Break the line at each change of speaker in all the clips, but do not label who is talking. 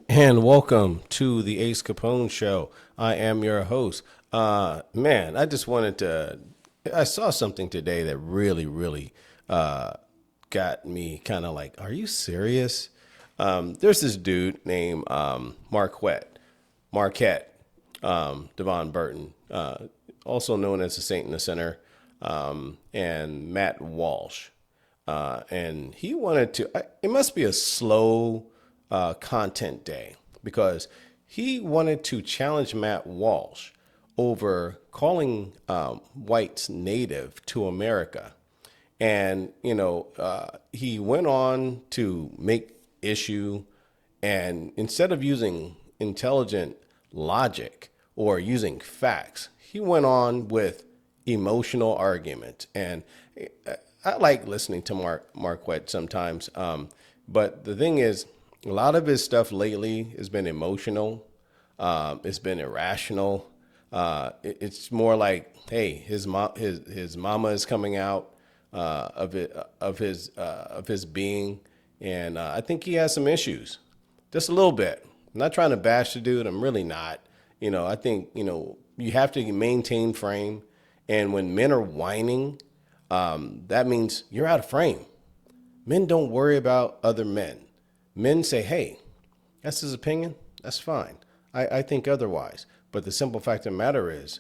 And welcome to the Ace Capone Show. I am your host. I just wanted to. I saw something today that really got me kind of like, are you serious? There's this dude named Marquett, Devon Burton, also known as the Saint and the Sinner, and Matt Walsh. And he wanted to, it must be a slow content day because he wanted to challenge Matt Walsh over calling whites native to America. And, he went on to make issue, and instead of using intelligent logic or using facts, he went on with emotional argument. And I like listening to Marquette sometimes. But the thing is, a lot of his stuff lately has been emotional. It's been irrational. It's more like, hey, his mama is coming out of his being, and I think he has some issues, just a little bit. I'm not trying to bash the dude. I'm really not. I think you have to maintain frame, and when men are whining, that means you're out of frame. Men don't worry about other men. Men say, hey, that's his opinion. That's fine. I think otherwise. But the simple fact of the matter is,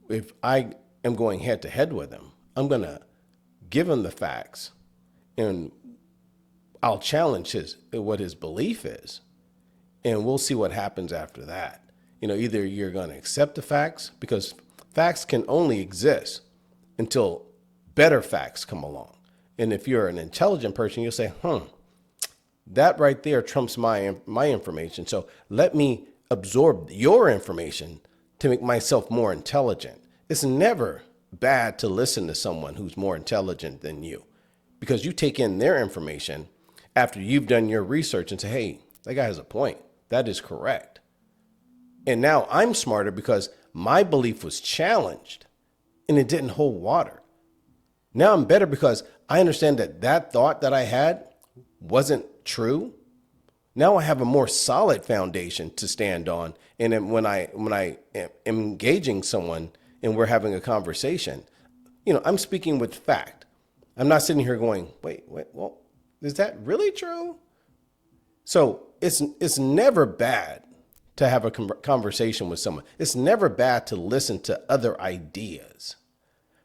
if I am going head to head with him, I'm going to give him the facts, and I'll challenge what his belief is, and we'll see what happens after that. Either you're going to accept the facts, because facts can only exist until better facts come along. And if you're an intelligent person, you'll say, that right there trumps my information. So let me absorb your information to make myself more intelligent. It's never bad to listen to someone who's more intelligent than you, because you take in their information after you've done your research and say, hey, that guy has a point. That is correct. And now I'm smarter because my belief was challenged and it didn't hold water. Now I'm better because I understand that thought that I had wasn't true. Now I have a more solid foundation to stand on. And then when I am engaging someone and we're having a conversation, I'm speaking with fact. I'm not sitting here going, wait, well, is that really true? So it's never bad to have a conversation with someone. It's never bad to listen to other ideas,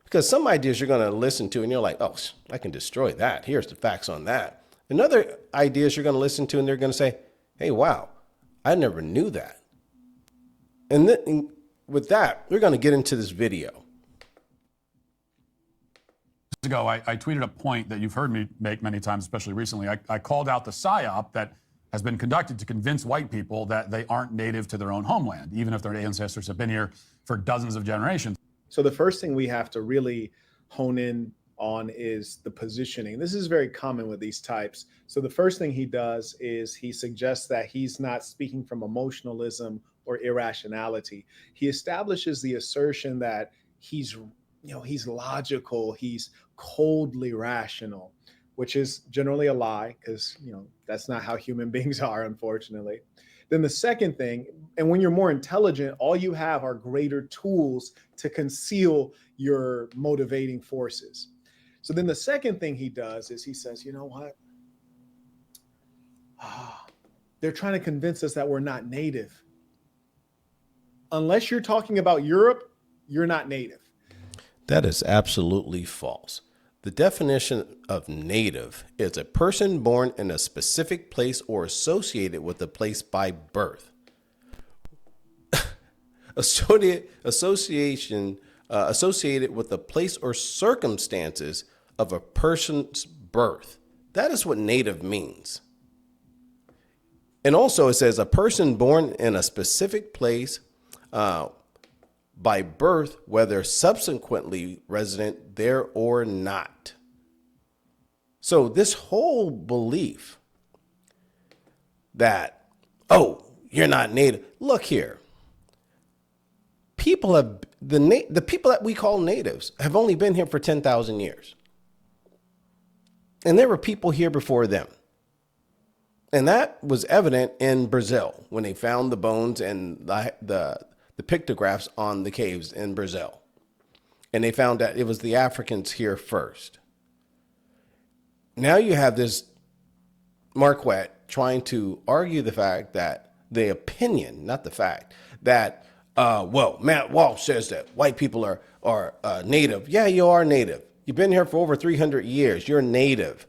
because some ideas you're going to listen to and you're like, oh, I can destroy that. Here's the facts on that. And other ideas you're going to listen to and they're going to say, hey, wow, I never knew that. And with that, we're going to get into this video.
Ago, I tweeted a point that you've heard me make many times, especially recently. I called out the PSYOP that has been conducted to convince white people that they aren't native to their own homeland, even if their ancestors have been here for dozens of generations.
So the first thing we have to really hone in on is the positioning. This is very common with these types. So the first thing he does is he suggests that he's not speaking from emotionalism or irrationality. He establishes the assertion that he's logical, he's coldly rational, which is generally a lie, because that's not how human beings are, unfortunately. Then the second thing, and when you're more intelligent, all you have are greater tools to conceal your motivating forces. So then the second thing he does is he says, you know what? They're trying to convince us that we're not native. Unless you're talking about Europe, you're not native.
That is absolutely false. The definition of native is a person born in a specific place or associated with a place by birth. Associated with a place or circumstances of a person's birth. That is what native means. And also it says a person born in a specific place by birth, whether subsequently resident there or not. So this whole belief that, oh, you're not native. Look here. People have the people that we call natives have only been here for 10,000 years. And there were people here before them. And that was evident in Brazil when they found the bones and the pictographs on the caves in Brazil. And they found that it was the Africans here first. Now you have this Marquett trying to argue the fact that the opinion, not the fact, that, well, Matt Walsh says that white people are native. Yeah, you are native. You've been here for over 300 years. You're native.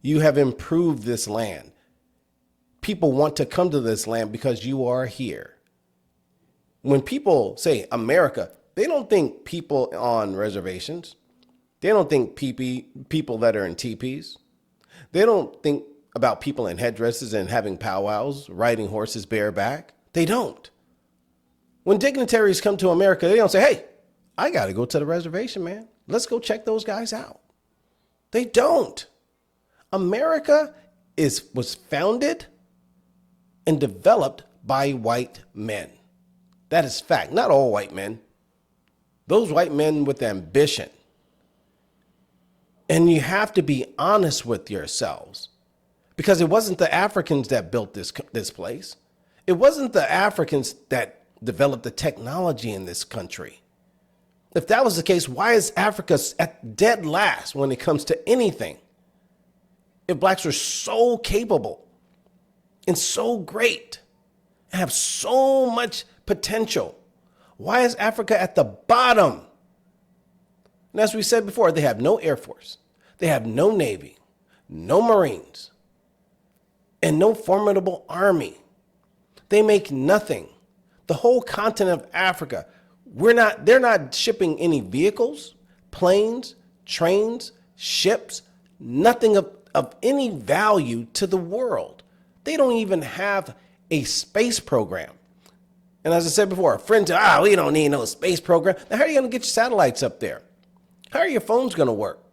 You have improved this land. People want to come to this land because you are here. When people say America, they don't think people on reservations. They don't think people that are in teepees. They don't think about people in headdresses and having powwows, riding horses bareback. They don't. When dignitaries come to America, they don't say, hey, I got to go to the reservation, man. Let's go check those guys out. They don't. America was founded and developed by white men. That is fact. Not all white men. Those white men with ambition. And you have to be honest with yourselves, because it wasn't the Africans that built this place. It wasn't the Africans that developed the technology in this country. If that was the case, why is Africa at dead last when it comes to anything? If blacks are so capable and so great and have so much potential, why is Africa at the bottom? And as we said before, they have no Air Force, they have no Navy, no Marines, and no formidable army. They make nothing. The whole continent of Africa, they're not shipping any vehicles, planes, trains, ships, nothing of any value to the world. They don't even have a space program. And as I said before, a friend said, we don't need no space program. Now, how are you going to get your satellites up there? How are your phones going to work?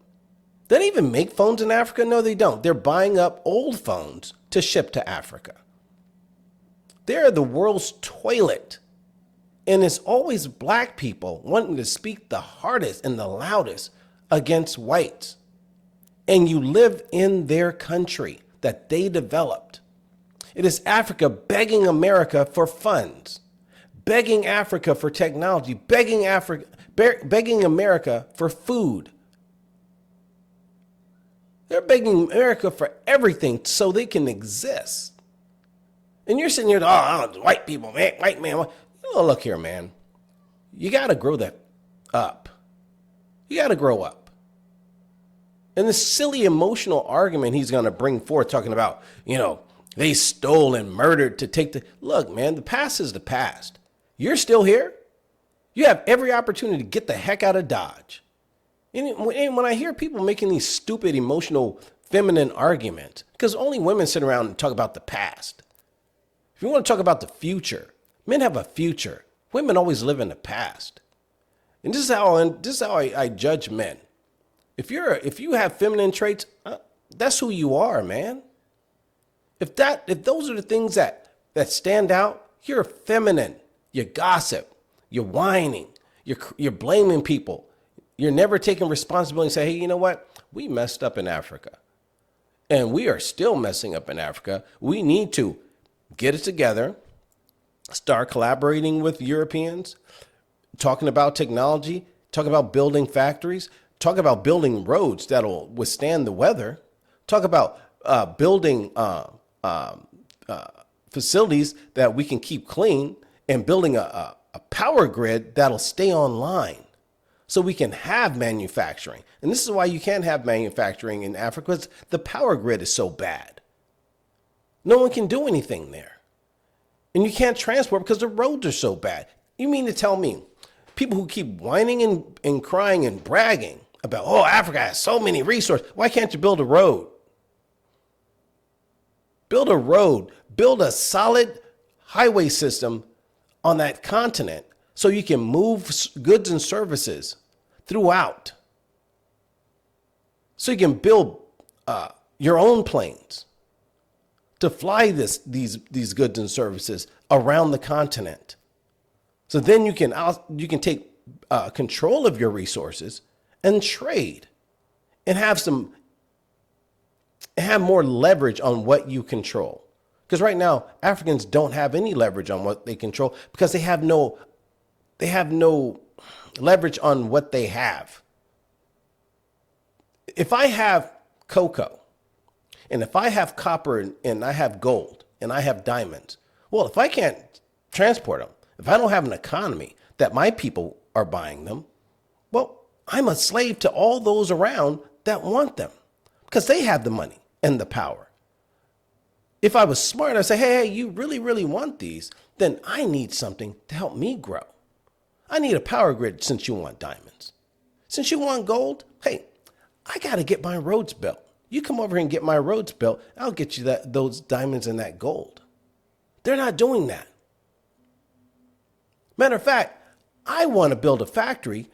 They don't even make phones in Africa? No, they don't. They're buying up old phones to ship to Africa. They're the world's toilet. And it's always black people wanting to speak the hardest and the loudest against whites. And you live in their country that they developed. It is Africa begging America for funds, begging Africa for technology, begging America for food. They're begging America for everything so they can exist. And you're sitting here, white people, man, white man. Look here, man. You got to grow that up. You got to grow up. And this silly emotional argument he's going to bring forth talking about, they stole and murdered to take look, man, the past is the past. You're still here. You have every opportunity to get the heck out of Dodge. And when I hear people making these stupid, emotional, feminine arguments, because only women sit around and talk about the past. If you want to talk about the future, men have a future. Women always live in the past. And this is how I judge men. If you have feminine traits, that's who you are, man. If those are the things that stand out, you're feminine. You gossip. You're whining. You're blaming people. You're never taking responsibility and say, hey, you know what? We messed up in Africa. And we are still messing up in Africa. We need to get it together, start collaborating with Europeans, talking about technology, talk about building factories, talk about building roads that'll withstand the weather, talk about building facilities that we can keep clean, and building a power grid that'll stay online so we can have manufacturing. And this is why you can't have manufacturing in Africa, because the power grid is so bad. No one can do anything there. And you can't transport because the roads are so bad. You mean to tell me people who keep whining and crying and bragging about, Africa has so many resources, why can't you build a road? Build a road, build a solid highway system on that continent so you can move goods and services throughout. So you can build your own planes to fly these goods and services around the continent. So then you can take control of your resources and trade and have more leverage on what you control. Because right now, Africans don't have any leverage on what they control because they have no leverage on what they have. If I have cocoa, and if I have copper and I have gold and I have diamonds, well, if I can't transport them, if I don't have an economy that my people are buying them, well, I'm a slave to all those around that want them because they have the money and the power. If I was smart, I'd say, hey, you really, really want these, then I need something to help me grow. I need a power grid since you want diamonds. Since you want gold, hey, I got to get my roads built. You come over here and get my roads built, I'll get you those diamonds and that gold. They're not doing that. Matter of fact, I want to build a factory.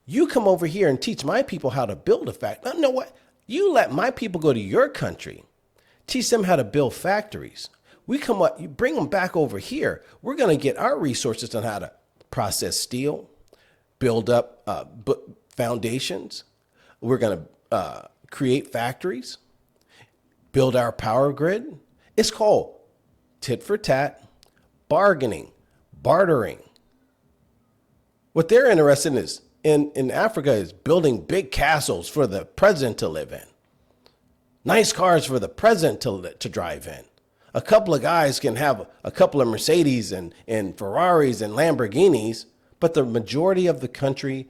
You come over here and teach my people how to build a factory. You know what? You let my people go to your country, teach them how to build factories. We come up, you bring them back over here. We're going to get our resources on how to process steel, build up foundations. We're going to create factories, build our power grid. It's called tit for tat, bargaining, bartering. What they're interested in Africa is building big castles for the president to live in. Nice cars for the president to drive in. A couple of guys can have a couple of Mercedes and Ferraris and Lamborghinis, but the majority of the country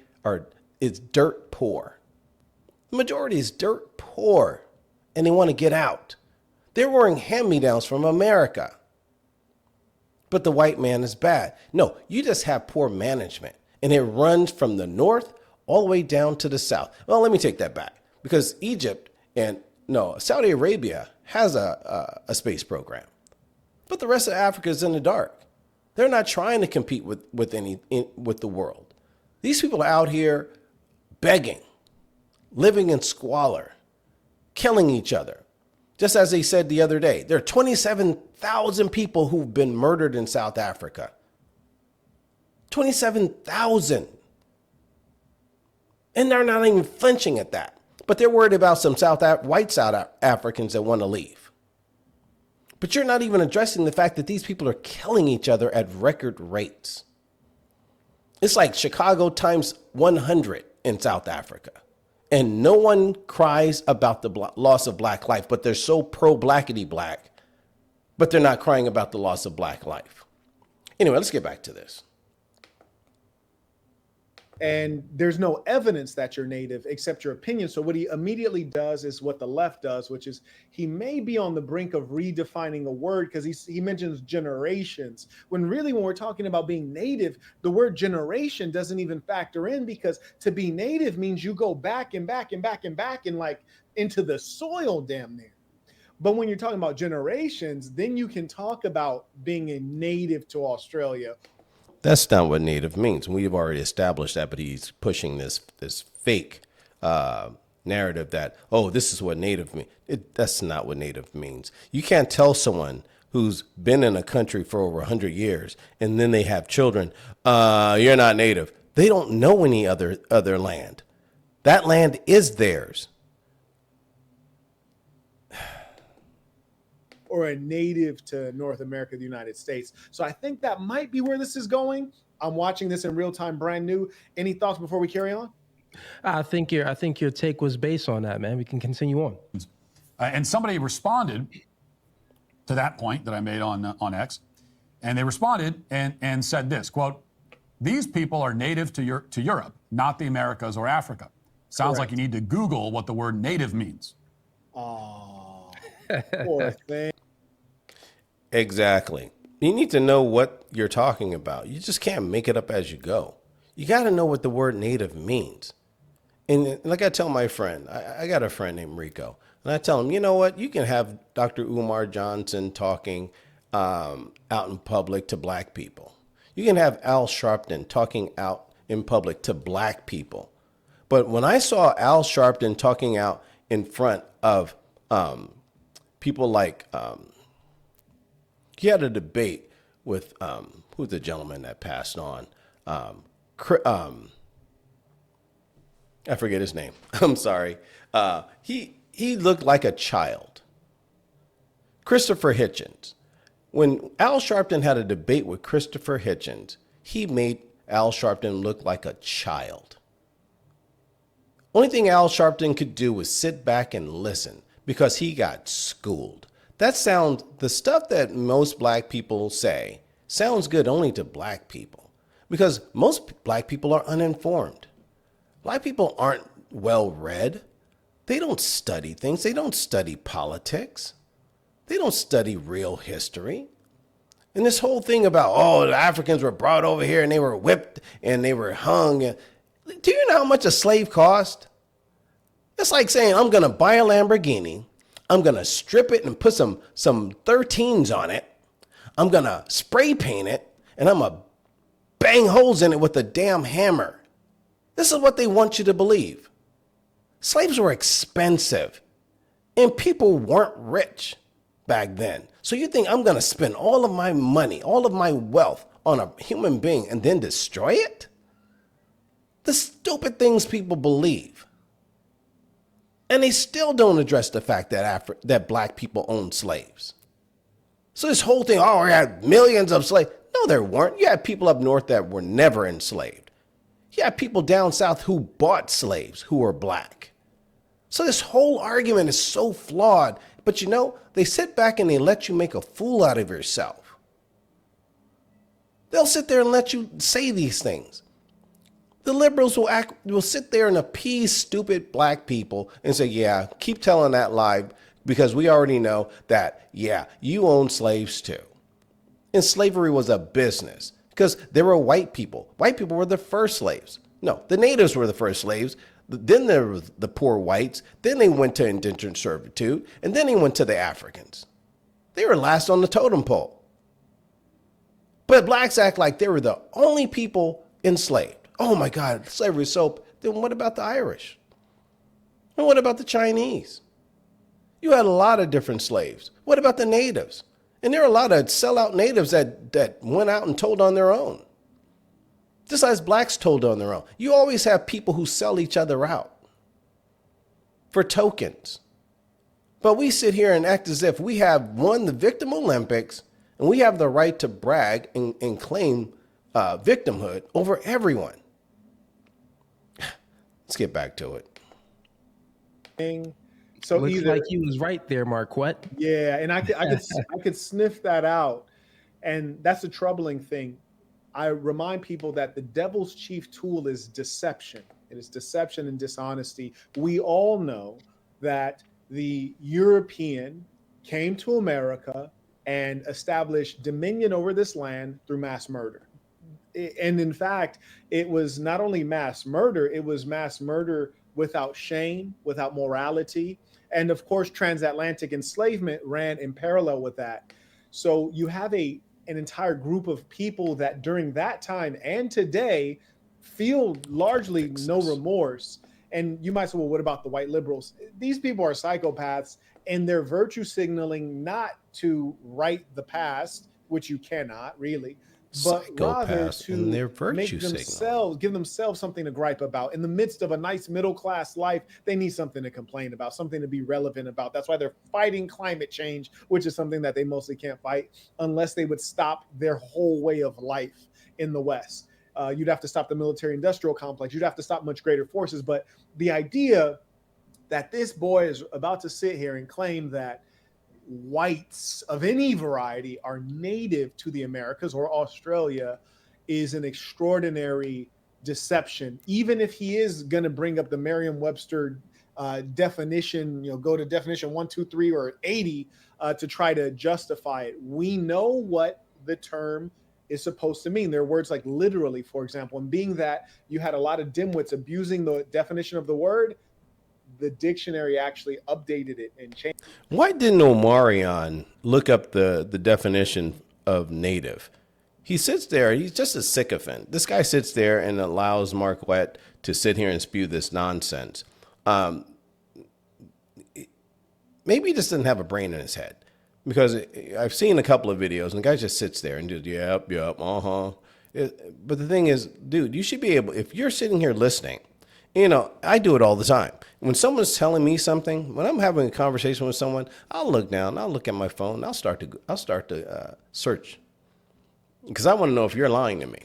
is dirt poor. The majority is dirt poor, and they want to get out. They're wearing hand-me-downs from America. But the white man is bad. No, you just have poor management, and it runs from the north all the way down to the south. Well, let me take that back, because Saudi Arabia has a space program, but the rest of Africa is in the dark. They're not trying to compete with the world. These people are out here begging, living in squalor, killing each other. Just as they said the other day, there are 27,000 people who've been murdered in South Africa. 27,000. And they're not even flinching at that. But they're worried about some white South Africans that want to leave. But you're not even addressing the fact that these people are killing each other at record rates. It's like Chicago times 100 in South Africa. And no one cries about the loss of black life, but they're so pro-blackity black, but they're not crying about the loss of black life. Anyway, let's get back to this.
And there's no evidence that you're native except your opinion. So what he immediately does is what the left does, which is he may be on the brink of redefining a word because he mentions generations, when really when we're talking about being native, the word generation doesn't even factor in, because to be native means you go back and back and back and back and like into the soil damn near. But when you're talking about generations, then you can talk about being a native to Australia.
That's not what native means. We've already established that, but he's pushing this fake narrative that, oh, this is what native means. That's not what native means. You can't tell someone who's been in a country for over 100 years and then they have children, you're not native. They don't know any other land. That land is theirs.
Or a native to North America, the United States. So I think that might be where this is going. I'm watching this in real time, brand new. Any thoughts before we carry on?
I think your take was based on that, man. We can continue on.
And somebody responded to that point that I made on X, and they responded and said this, quote, "These people are native to Europe, not the Americas or Africa. Sounds
Correct.
like you need to Google what the word native means."
Oh, poor thing.
Exactly. You need to know what you're talking about. You just can't make it up as you go. You got to know what the word native means. And like I tell my friend, I got a friend named Rico, and I tell him, you know what? You can have Dr. Umar Johnson talking out in public to black people. You can have Al Sharpton talking out in public to black people. But when I saw Al Sharpton talking out in front of people like, he had a debate with, who's the gentleman that passed on? I forget his name. I'm sorry. He looked like a child. Christopher Hitchens. When Al Sharpton had a debate with Christopher Hitchens, he made Al Sharpton look like a child. Only thing Al Sharpton could do was sit back and listen because he got schooled. The stuff that most black people say sounds good only to black people because most black people are uninformed. Black people aren't well read. They don't study things. They don't study politics. They don't study real history. And this whole thing about, oh, the Africans were brought over here and they were whipped and they were hung. Do you know how much a slave cost? It's like saying, I'm going to buy a Lamborghini. I'm going to strip it and put some 13s on it. I'm going to spray paint it and I'm going to bang holes in it with a damn hammer. This is what they want you to believe. Slaves were expensive and people weren't rich back then. So you think I'm going to spend all of my money, all of my wealth on a human being and then destroy it? The stupid things people believe. And they still don't address the fact that black people owned slaves. So this whole thing, oh, we had millions of slaves. No, there weren't. You had people up north that were never enslaved. You had people down south who bought slaves who were black. So this whole argument is so flawed. But you know, they sit back and they let you make a fool out of yourself. They'll sit there and let you say these things. The liberals will sit there and appease stupid black people and say, yeah, keep telling that lie because we already know that, yeah, you own slaves too. And slavery was a business because there were white people. White people were the first slaves. No, the natives were the first slaves. Then there were the poor whites. Then they went to indentured servitude. And then they went to the Africans. They were last on the totem pole. But blacks act like they were the only people enslaved. Oh my God, slavery is so. Then what about the Irish? And what about the Chinese? You had a lot of different slaves. What about the natives? And there are a lot of sellout natives that went out and told on their own. Just as blacks told on their own. You always have people who sell each other out for tokens. But we sit here and act as if we have won the Victim Olympics and we have the right to brag and claim victimhood over everyone. Let's get back to it.
So
Looks
either,
like you was right there, Marquett.
yeah, and I could sniff that out, and that's a troubling thing. I remind people that the devil's chief tool is deception. It is deception and dishonesty. We all know that the European came to America and established dominion over this land through mass murder. And in fact, it was not only mass murder, it was mass murder without shame, without morality. And of course, transatlantic enslavement ran in parallel with that. So you have an entire group of people that during that time and today feel largely no remorse. And you might say, well, what about the white liberals? These people are psychopaths and they're virtue signaling not to right the past, which you cannot really, but rather to make themselves, give themselves something to gripe about. In the midst of a nice middle class life, they need something to complain about, something to be relevant about. That's why they're fighting climate change, which is something that they mostly can't fight unless they would stop their whole way of life in the West. You'd have to stop the military industrial complex. You'd have to stop much greater forces. But the idea that this boy is about to sit here and claim that whites of any variety are native to the Americas or Australia is an extraordinary deception. Even if he is going to bring up the Merriam-Webster definition, go to definition 1, 2, 3, or 80 to try to justify it. We know what the term is supposed to mean. There are words like literally, for example, and being that you had a lot of dimwits abusing the definition of the word, the dictionary actually updated it and changed.
Why didn't Omarion look up the definition of native? He sits there, he's just a sycophant. This guy sits there and allows Marquett to sit here and spew this nonsense. Maybe he just doesn't have a brain in his head. Because I've seen a couple of videos and the guy just sits there and just, yep, uh-huh. But the thing is, dude, you should be able, if you're sitting here listening You know, I do it all the time. When someone's telling me something, when I'm having a conversation with someone, I'll look down, I'll look at my phone, and I'll start to search, because I want to know if you're lying to me.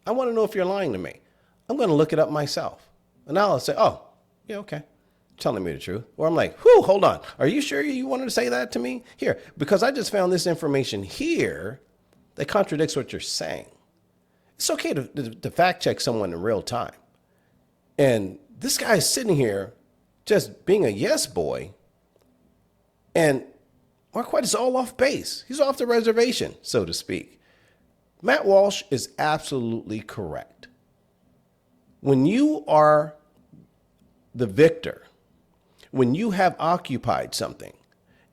I want to know if you're lying to me. I'm going to look it up myself, and I'll say, "Oh, yeah, okay, you're telling me the truth." Or I'm like, "Whew, hold on, are you sure you wanted to say that to me here? Because I just found this information here that contradicts what you're saying." It's okay to fact check someone in real time. And this guy is sitting here just being a yes boy. And Marquett is all off base. He's off the reservation, so to speak. Matt Walsh is absolutely correct. When you are the victor, when you have occupied something,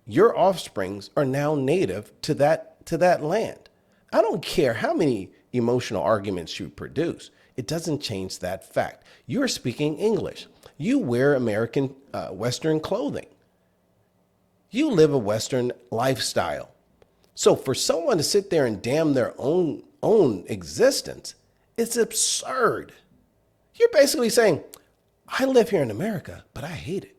your offsprings are now native to that land. I don't care how many emotional arguments you produce. It doesn't change that fact. You're speaking English. You wear American Western clothing. You live a Western lifestyle. So for someone to sit there and damn their own existence, it's absurd. You're basically saying, I live here in America, but I hate it.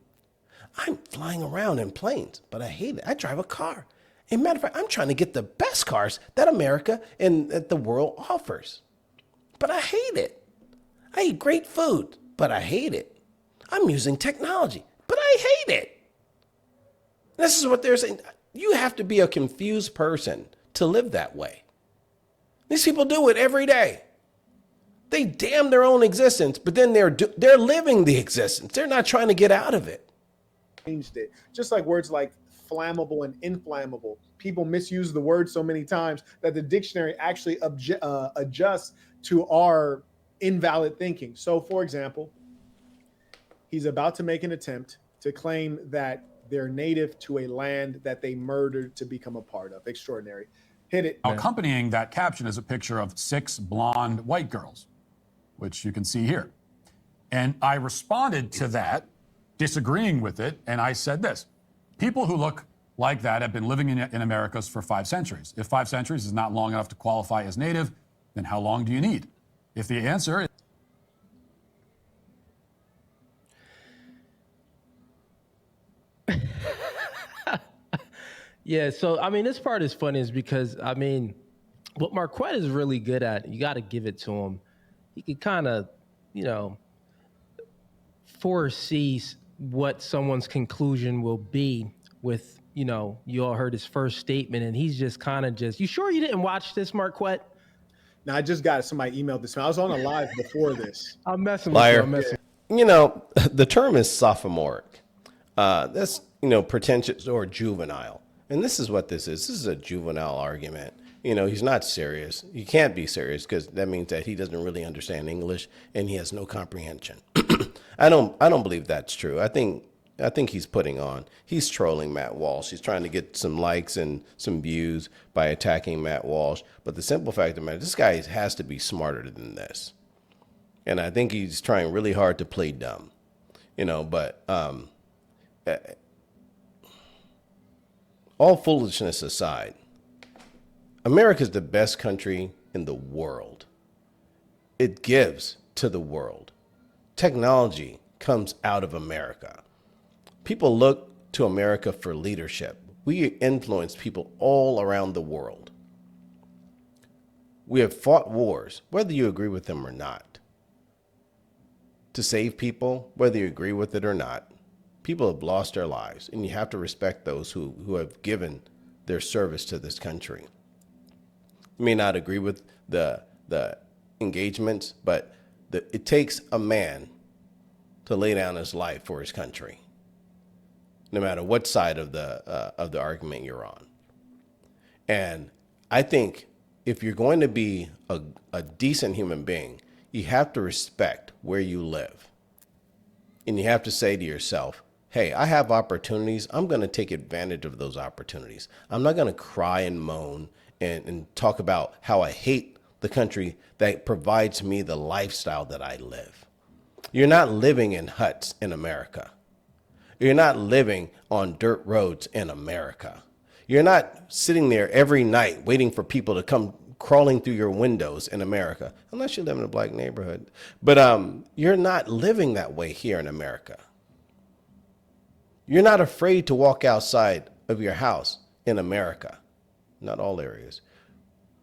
I'm flying around in planes, but I hate it. I drive a car. As a matter of fact, I'm trying to get the best cars that America and that the world offers. But I hate it. I eat great food, but I hate it. I'm using technology, but I hate it. This is what they're saying. You have to be a confused person to live that way. These people do it every day. They damn their own existence, but then they're living the existence. They're not trying to get out of it.
Changed it. Just like words like flammable and inflammable. People misuse the word so many times that the dictionary actually adjusts to our invalid thinking. So, for example, he's about to make an attempt to claim that they're native to a land that they murdered to become a part of. Extraordinary. Hit it.
Accompanying that caption is a picture of 6 blonde white girls, which you can see here. And I responded to that, disagreeing with it, and I said this: people who look like that have been living in Americas for 5 centuries. If 5 centuries is not long enough to qualify as native, then how long do you need? If the answer is
Yeah, so I mean, this part is funny is because I mean, what Marquett is really good at, you got to give it to him. He could kind of, foresee what someone's conclusion will be with, you all heard his first statement, and he's just kind of you sure you didn't watch this, Marquett?
Now, I just got somebody emailed this. I was on a live before this.
I'm messing
Liar.
with you.
The term is sophomoric. That's, pretentious or juvenile. And this is what this is. This is a juvenile argument. He's not serious. He can't be serious because that means that he doesn't really understand English and he has no comprehension. I don't believe that's true. I think he's putting on. He's trolling Matt Walsh. He's trying to get some likes and some views by attacking Matt Walsh. But the simple fact of the matter, this guy has to be smarter than this. And I think he's trying really hard to play dumb. But all foolishness aside, America's the best country in the world. It gives to the world. Technology comes out of America. People look to America for leadership. We influence people all around the world. We have fought wars, whether you agree with them or not, to save people, whether you agree with it or not. People have lost their lives, and you have to respect those who have given their service to this country. You may not agree with the engagements, but it takes a man to lay down his life for his country, no matter what side of the argument you're on. And I think if you're going to be a decent human being, you have to respect where you live. And you have to say to yourself, hey, I have opportunities. I'm going to take advantage of those opportunities. I'm not going to cry and moan and talk about how I hate the country that provides me the lifestyle that I live. You're not living in huts in America. You're not living on dirt roads in America. You're not sitting there every night waiting for people to come crawling through your windows in America, unless you live in a black neighborhood. But you're not living that way here in America. You're not afraid to walk outside of your house in America. Not all areas.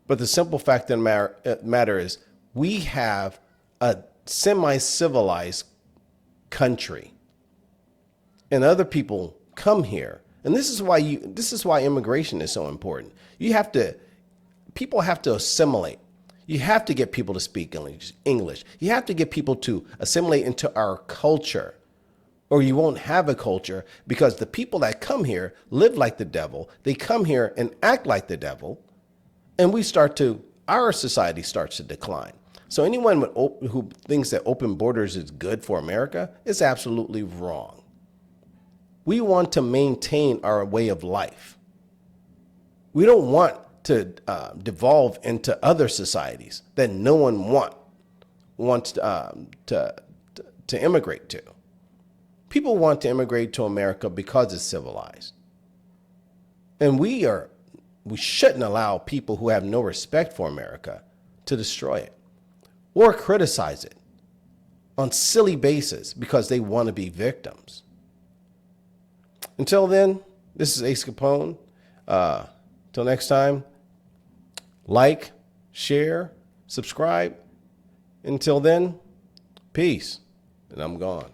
But the simple fact of the matter is we have a semi-civilized country. And other people come here. And this is why immigration is so important. People have to assimilate. You have to get people to speak English. You have to get people to assimilate into our culture, or you won't have a culture, because the people that come here live like the devil. They come here and act like the devil, and our society starts to decline. So anyone who thinks that open borders is good for America is absolutely wrong. We want to maintain our way of life. We don't want to devolve into other societies that no one wants to immigrate to. People want to immigrate to America because it's civilized. And we shouldn't allow people who have no respect for America to destroy it or criticize it on silly basis because they want to be victims. Until then, this is Ace Capone. Till next time, like, share, subscribe. Until then, peace, and I'm gone.